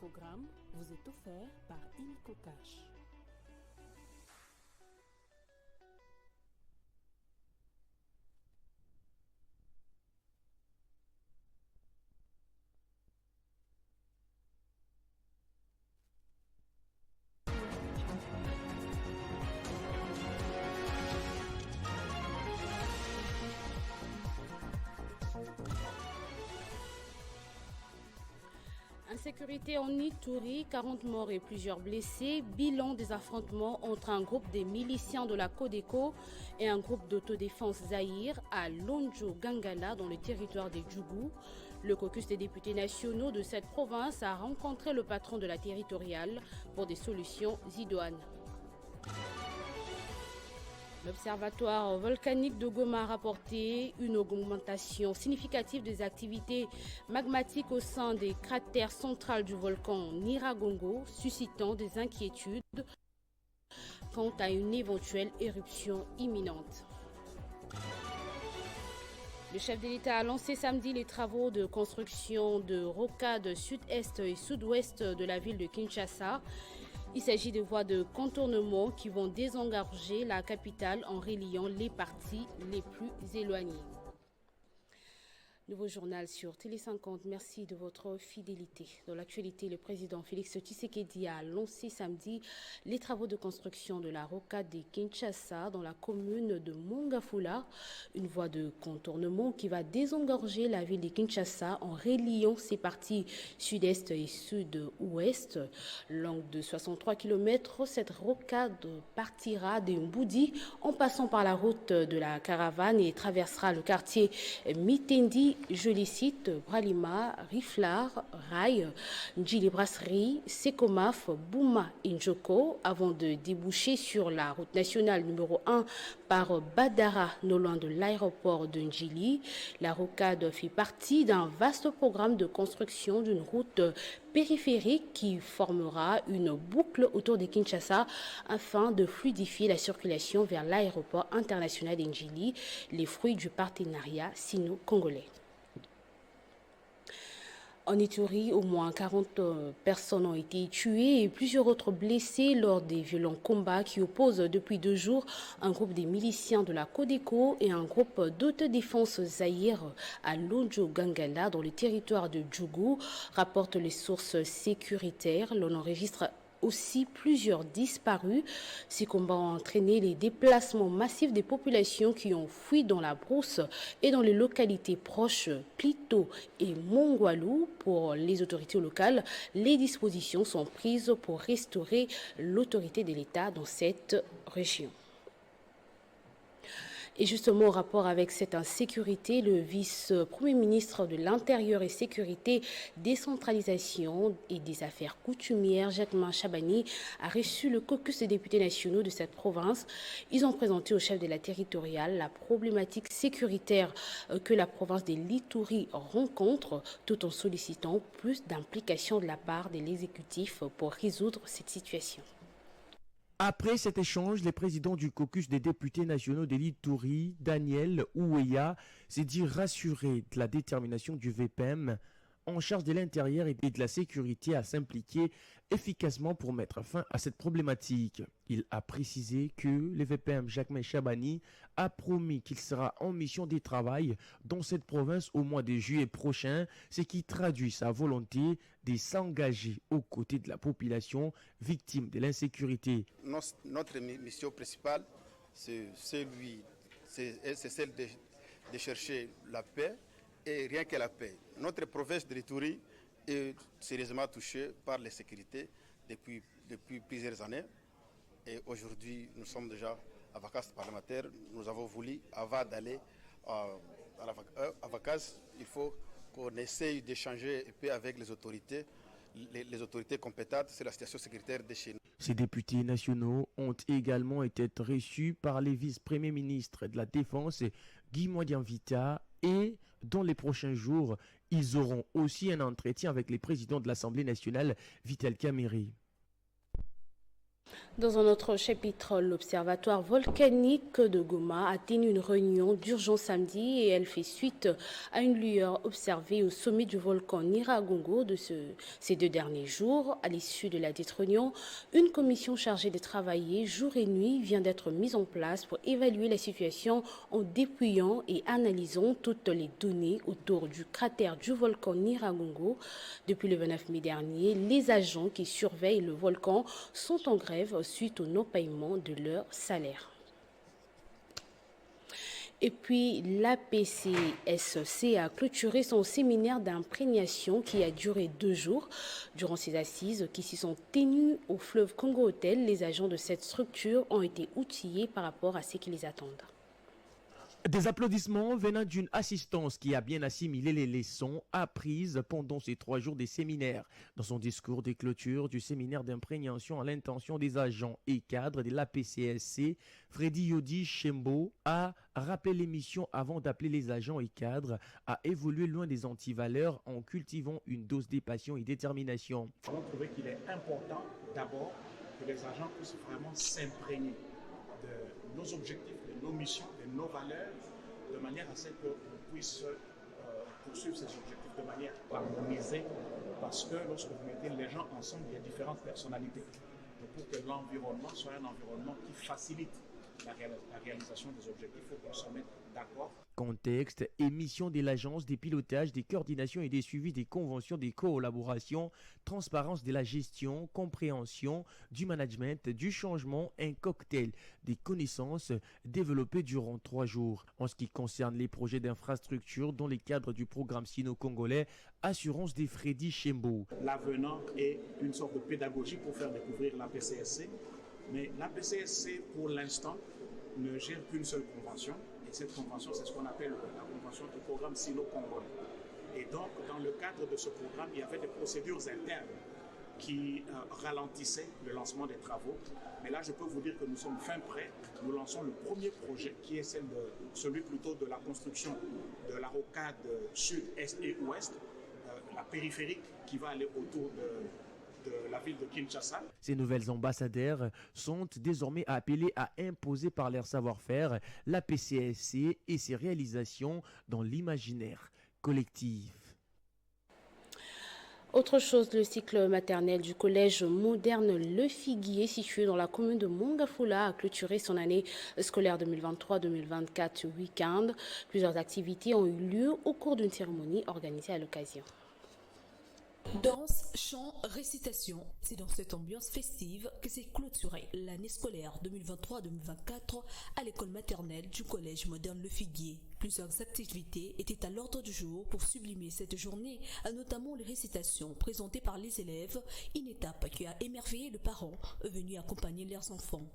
programme vous est offert par Illico Cash. Insécurité en Ituri, 40 morts et plusieurs blessés. Bilan des affrontements entre un groupe des miliciens de la Codeco et un groupe d'autodéfense Zaïre à Lonjo-Gangala dans le territoire des Djougou. Le caucus des députés nationaux de cette province a rencontré le patron de la territoriale pour des solutions idoines. L'Observatoire volcanique de Goma a rapporté une augmentation significative des activités magmatiques au sein des cratères centrales du volcan Nyiragongo, suscitant des inquiétudes quant à une éventuelle éruption imminente. Le chef de l'État a lancé samedi les travaux de construction de rocades sud-est et sud-ouest de la ville de Kinshasa. Il s'agit de voies de contournement qui vont désengorger la capitale en reliant les parties les plus éloignées. Nouveau journal sur Télé 50. Merci de votre fidélité. Dans l'actualité, le président Félix Tshisekedi a lancé samedi les travaux de construction de la rocade de Kinshasa dans la commune de Mongafula, une voie de contournement qui va désengorger la ville de Kinshasa en reliant ses parties sud-est et sud-ouest. Longue de 63 km, cette rocade partira de Mboudi en passant par la route de la Caravane et traversera le quartier Mitendi. Je les cite: Bralima, Riflar, Rai, Njili Brasserie, Sekomaf, Bouma et Njoko, avant de déboucher sur la route nationale numéro 1 par Badara, non loin de l'aéroport de Njili. La rocade fait partie d'un vaste programme de construction d'une route périphérique qui formera une boucle autour de Kinshasa afin de fluidifier la circulation vers l'aéroport international d'Njili, les fruits du partenariat sino-congolais. En Ituri, au moins 40 personnes ont été tuées et plusieurs autres blessées lors des violents combats qui opposent depuis 2 jours un groupe des miliciens de la Codeco et un groupe d'autodéfense Zaïre à Lonjo-Gangala dans le territoire de Djougou, rapportent les sources sécuritaires. L'on enregistre aussi plusieurs disparus. Ces combats ont entraîné les déplacements massifs des populations qui ont fui dans la brousse et dans les localités proches Plito et Mongwalou. Pour les autorités locales, les dispositions sont prises pour restaurer l'autorité de l'État dans cette région. Et justement, au rapport avec cette insécurité, le vice-premier ministre de l'Intérieur et Sécurité, Décentralisation et des Affaires coutumières, Jacquemin Chabani, a reçu le caucus des députés nationaux de cette province. Ils ont présenté au chef de la territoriale la problématique sécuritaire que la province de l'Ituri rencontre, tout en sollicitant plus d'implication de la part de l'exécutif pour résoudre cette situation. Après cet échange, les présidents du caucus des députés nationaux de l'Ituri, Daniel Ouéa, s'est dit rassuré de la détermination du VPM en charge de l'intérieur et de la sécurité à s'impliquer efficacement pour mettre fin à cette problématique. Il a précisé que le VPM Jacquemin Chabani a promis qu'il sera en mission de travail dans cette province au mois de juillet prochain, ce qui traduit sa volonté de s'engager aux côtés de la population victime de l'insécurité. Notre mission principale, c'est celle de chercher la paix et rien que la paix. Notre province de l'Ituri est sérieusement touchée par l'insécurité depuis plusieurs années. Et aujourd'hui, nous sommes déjà à vacances parlementaires. Nous avons voulu, avant d'aller à vacances, il faut qu'on essaye d'échanger un peu avec les autorités compétentes sur la situation sécuritaire de chez nous. Ces députés nationaux ont également été reçus par les vice-premiers ministres de la Défense, Guy Modian-Vita, et dans les prochains jours, ils auront aussi un entretien avec les présidents de l'Assemblée nationale, Vital Kamerhe. Dans un autre chapitre, l'Observatoire volcanique de Goma a tenu une réunion d'urgence samedi et elle fait suite à une lueur observée au sommet du volcan Nyiragongo ces 2 derniers jours. À l'issue de la dite réunion, une commission chargée de travailler jour et nuit vient d'être mise en place pour évaluer la situation en dépouillant et analysant toutes les données autour du cratère du volcan Nyiragongo. Depuis le 29 mai dernier, les agents qui surveillent le volcan sont en grève suite au non-paiement de leur salaire. Et puis, l'APCSC a clôturé son séminaire d'imprégnation qui a duré 2 jours. Durant ces assises qui s'y sont tenues au fleuve Congo Hotel, les agents de cette structure ont été outillés par rapport à ce qui les attendent. Des applaudissements venant d'une assistance qui a bien assimilé les leçons apprises pendant ces 3 jours des séminaires. Dans son discours de clôture du séminaire d'imprégnation à l'intention des agents et cadres de l'APCSC, Freddy Yodi Shembo a rappelé l'émission avant d'appeler les agents et cadres à évoluer loin des antivaleurs en cultivant une dose de passion et détermination. Nous avons trouvé qu'il est important d'abord que les agents puissent vraiment s'imprégner de nos objectifs, de nos missions, de nos valeurs, de manière à ce qu'on puisse poursuivre ces objectifs de manière harmonisée, parce que lorsque vous mettez les gens ensemble, il y a différentes personnalités. Donc pour que l'environnement soit un environnement qui facilite la réalisation des objectifs, il faut qu'on se mette d'accord. Contexte et mission de l'agence, des pilotages, des coordinations et des suivis des conventions, des collaborations, transparence de la gestion, compréhension du management, du changement, un cocktail des connaissances développées durant 3 jours. En ce qui concerne les projets d'infrastructure dans le cadre du programme sino-congolais, assurance des Freddy Shembo. L'avenant est une sorte de pédagogie pour faire découvrir la PCSC, mais la PCSC pour l'instant ne gère qu'une seule convention. Et cette convention, c'est ce qu'on appelle la convention du programme sino-congolais. Et donc, dans le cadre de ce programme, il y avait des procédures internes qui ralentissaient le lancement des travaux. Mais là, je peux vous dire que nous sommes fin prêts. Nous lançons le premier projet, qui est celui plutôt de la construction de la rocade sud, est et ouest, la périphérique qui va aller autour de la ville de Kinshasa. Ces nouvelles ambassadeurs sont désormais appelés à imposer par leur savoir-faire la PCSC et ses réalisations dans l'imaginaire collectif. Autre chose, le cycle maternel du collège moderne Le Figuier, situé dans la commune de Mongafula, a clôturé son année scolaire 2023-2024 week-end. Plusieurs activités ont eu lieu au cours d'une cérémonie organisée à l'occasion. Danse, chant, récitation, c'est dans cette ambiance festive que s'est clôturée l'année scolaire 2023-2024 à l'école maternelle du collège moderne Le Figuier. Plusieurs activités étaient à l'ordre du jour pour sublimer cette journée, notamment les récitations présentées par les élèves, une étape qui a émerveillé les parents venus accompagner leurs enfants.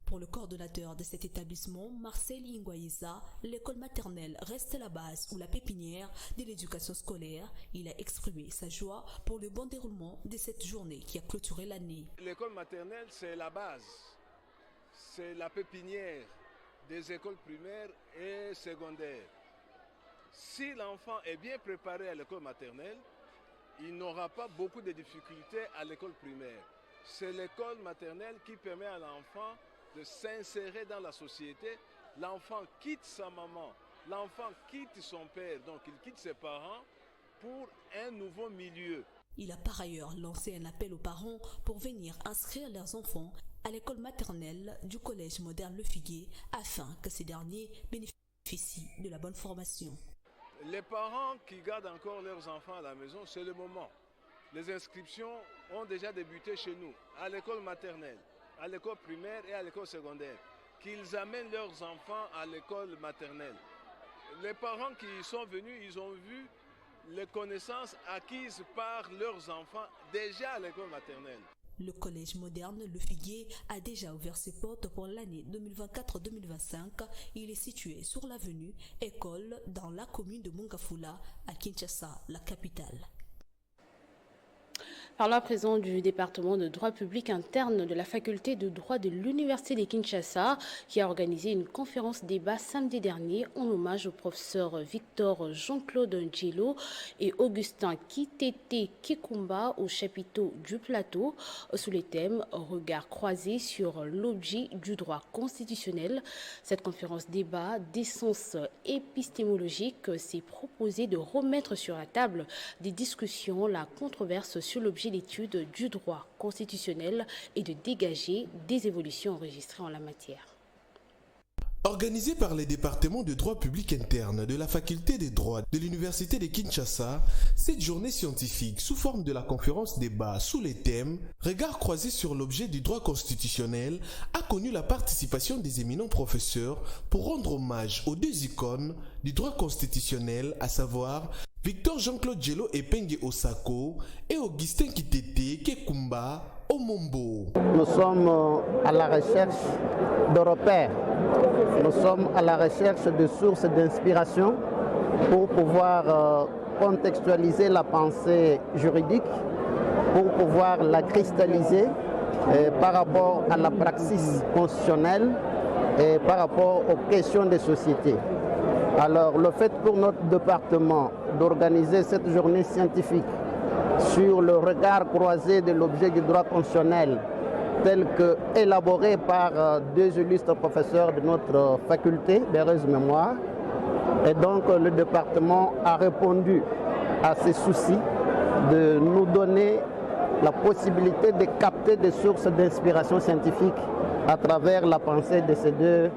Pour le coordonnateur de cet établissement, Marcel Ingwaïza, l'école maternelle reste la base ou la pépinière de l'éducation scolaire. Il a exprimé sa joie pour le bon déroulement de cette journée qui a clôturé l'année. L'école maternelle, c'est la base, c'est la pépinière des écoles primaires et secondaires. Si l'enfant est bien préparé à l'école maternelle, il n'aura pas beaucoup de difficultés à l'école primaire. C'est l'école maternelle qui permet à l'enfant de s'insérer dans la société. L'enfant quitte sa maman, l'enfant quitte son père, donc il quitte ses parents pour un nouveau milieu. Il a par ailleurs lancé un appel aux parents pour venir inscrire leurs enfants à l'école maternelle du collège moderne Le Figuier afin que ces derniers bénéficient de la bonne formation. Les parents qui gardent encore leurs enfants à la maison, c'est le moment. Les inscriptions ont déjà débuté chez nous, à l'école maternelle, à l'école primaire et à l'école secondaire, qu'ils amènent leurs enfants à l'école maternelle. Les parents qui y sont venus, ils ont vu les connaissances acquises par leurs enfants déjà à l'école maternelle. Le collège moderne Le Figuier a déjà ouvert ses portes pour l'année 2024-2025. Il est situé sur l'avenue École dans la commune de Mongafula à Kinshasa, la capitale. Parlons à présent du département de droit public interne de la faculté de droit de l'Université de Kinshasa qui a organisé une conférence débat samedi dernier en hommage aux professeurs Victor Jean-Claude Ndjelo et Augustin Kitete Kikumba au chapiteau du plateau sous les thèmes regard croisé sur l'objet du droit constitutionnel. Cette conférence débat d'essence épistémologique s'est proposée de remettre sur la table des discussions la controverse sur l'objet d'étude du droit constitutionnel et de dégager des évolutions enregistrées en la matière. Organisée par les départements de droit public interne de la faculté des droits de l'Université de Kinshasa, cette journée scientifique sous forme de la conférence débat sous les thèmes « Regard croisé sur l'objet du droit constitutionnel » a connu la participation des éminents professeurs pour rendre hommage aux deux icônes du droit constitutionnel, à savoir Victor Jean-Claude Ndjelo Epenge Osako et Augustin Kitete Kikumba Omombo. Nous sommes à la recherche de repères. Nous sommes à la recherche de sources d'inspiration pour pouvoir contextualiser la pensée juridique, pour pouvoir la cristalliser par rapport à la praxis constitutionnelle et par rapport aux questions de société. Alors, le fait pour notre département d'organiser cette journée scientifique sur le regard croisé de l'objet du droit constitutionnel tel que élaboré par deux illustres professeurs de notre faculté d'heureuse mémoire. Et donc le département a répondu à ces soucis de nous donner la possibilité de capter des sources d'inspiration scientifique à travers la pensée de ces deux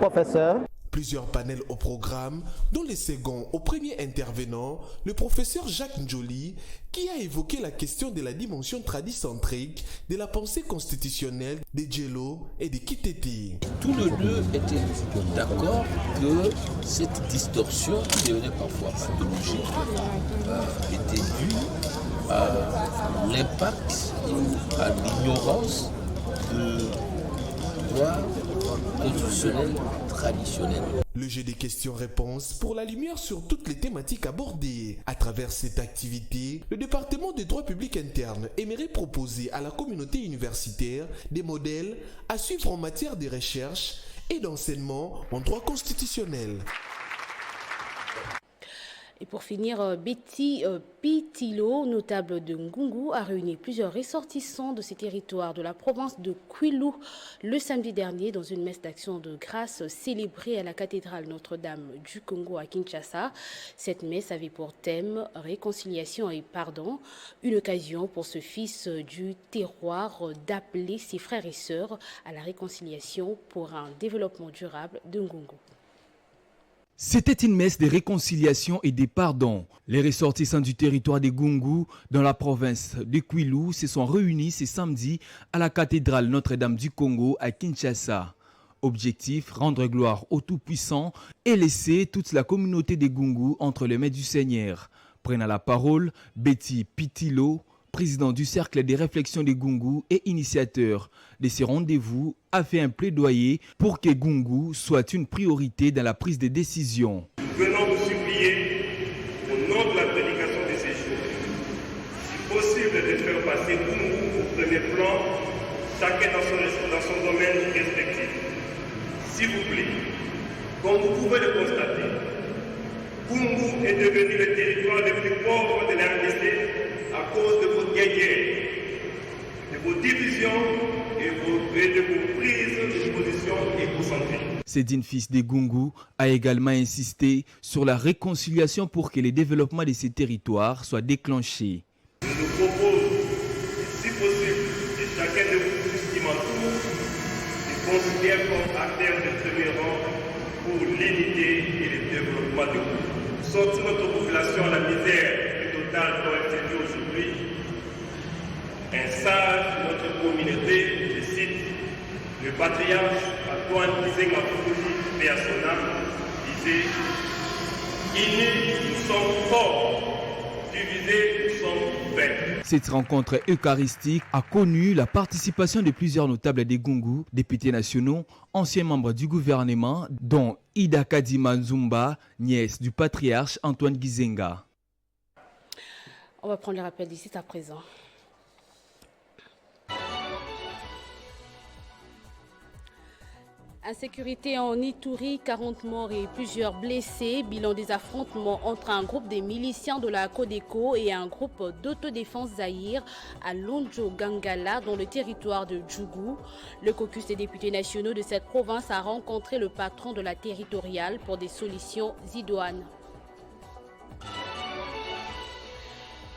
professeurs. Plusieurs panels au programme, dont les seconds au premier intervenant, le professeur Jacques Njoli, qui a évoqué la question de la dimension tradicentrique de la pensée constitutionnelle de Ndjelo et de Kitete. Tous les deux étaient d'accord que cette distorsion, qui devenait parfois pathologique, était due à l'impact ou à l'ignorance de droit constitutionnel traditionnel. Le jeu des questions-réponses pour la lumière sur toutes les thématiques abordées. À travers cette activité, le département de droit public interne aimerait proposer à la communauté universitaire des modèles à suivre en matière de recherche et d'enseignement en droit constitutionnel. Et pour finir, Betty Pitilo, notable de Ngungu, a réuni plusieurs ressortissants de ces territoires de la province de Kwilu le samedi dernier dans une messe d'action de grâce célébrée à la cathédrale Notre-Dame du Congo à Kinshasa. Cette messe avait pour thème réconciliation et pardon, une occasion pour ce fils du terroir d'appeler ses frères et sœurs à la réconciliation pour un développement durable de Ngungu. C'était une messe de réconciliation et de pardon. Les ressortissants du territoire de Gungu, dans la province de Kwilu, se sont réunis ce samedi à la cathédrale Notre-Dame du Congo à Kinshasa. Objectif, rendre gloire au Tout-Puissant et laisser toute la communauté de Gungu entre les mains du Seigneur. Prenant la parole, Betty Pitilo, président du Cercle des réflexions de Gungu et initiateur de ces rendez-vous, a fait un plaidoyer pour que Gungu soit une priorité dans la prise de décision. Nous venons vous supplier, au nom de la prédication de ces jours, si possible de faire passer Gungu au premier plan, chacun dans son domaine respectif. S'il vous plaît, comme vous pouvez le constater, Gungu est devenu le territoire le plus pauvre de la RDC à cause de vos guerres, de vos divisions et de vos prises de position égocentriques. Sedine Fils de Gungu a également insisté sur la réconciliation pour que le développement de ces territoires soit déclenché. Je nous propose, si possible, que chacun de vous estime et considère comme affaire de premier rang pour l'unité et le développement de vous. Sortir notre population à la misère totale dont elle s'est vue aujourd'hui. Un sage de notre communauté, je cite, le patriarche Antoine Gizenga Fukuji, paix à son âme, disait « Unis, nous sommes forts, divisés, nous sommes faibles ». Cette rencontre eucharistique a connu la participation de plusieurs notables des Gungu, députés nationaux, anciens membres du gouvernement, dont Ida Kadima Nzumba, nièce du patriarche Antoine Gizenga. On va prendre le rappel d'ici à présent. Insécurité en Ituri, 40 morts et plusieurs blessés. Bilan des affrontements entre un groupe des miliciens de la Codeco et un groupe d'autodéfense Zaïre à Lonjo Gangala dans le territoire de Djougou. Le caucus des députés nationaux de cette province a rencontré le patron de la territoriale pour des solutions idoines.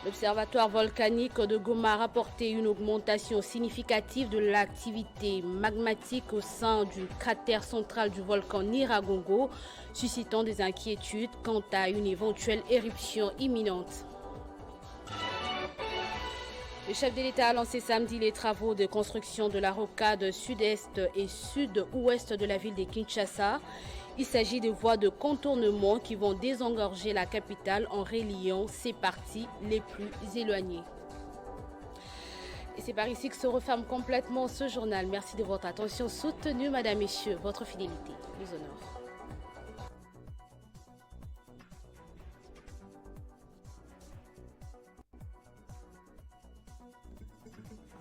L'Observatoire volcanique de Goma a rapporté une augmentation significative de l'activité magmatique au sein du cratère central du volcan Nyiragongo, suscitant des inquiétudes quant à une éventuelle éruption imminente. Le chef de l'État a lancé samedi les travaux de construction de la rocade sud-est et sud-ouest de la ville de Kinshasa. Il s'agit de voies de contournement qui vont désengorger la capitale en reliant ses parties les plus éloignées. Et c'est par ici que se referme complètement ce journal. Merci de votre attention soutenue, Madame, Messieurs. Votre fidélité nous honore.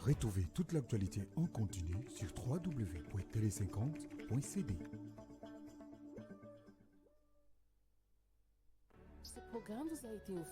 Retrouvez toute l'actualité en continu sur www.tele50.cd. Ce programme vous a été offert